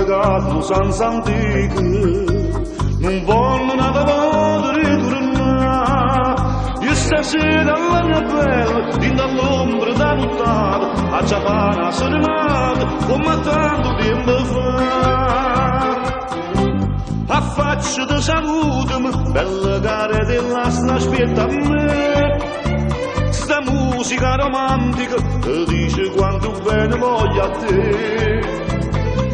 cantato senza antiche, non voglio nada poter tornare. Io stasera alla mia bella, in dall'ombra da nottata, a giocare a serenata, come tanto tempo fa. A faccia di salutami, bella cara dell'asta aspetta a me. Sta musica romantica ti dice quanto bene voglio a te.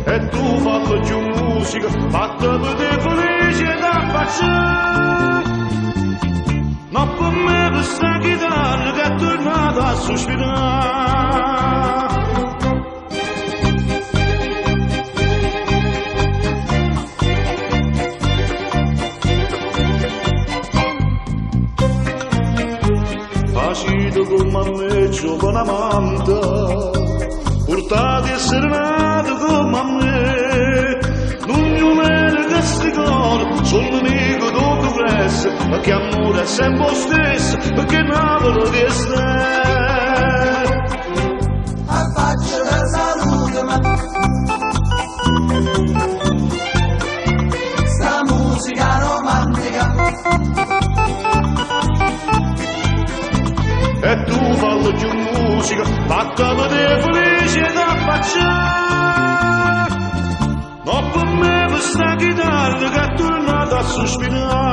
E tu fallo più musica, fatta per te felice da faccia. Ma per me questa chitarra che è tornata a sospirare. Facito come a me, giovane amante, portati e serenati come a me. Non mi meno che sti cori, sono nemico del progresso, perché amore è sempre lo stesso, perché Napoli di stare. A faccia da salute, ma sta musica romantica. E tu fallo più musica, fatta per te felice da faccia. Ma per me questa chitarra che è tornata a sospirare.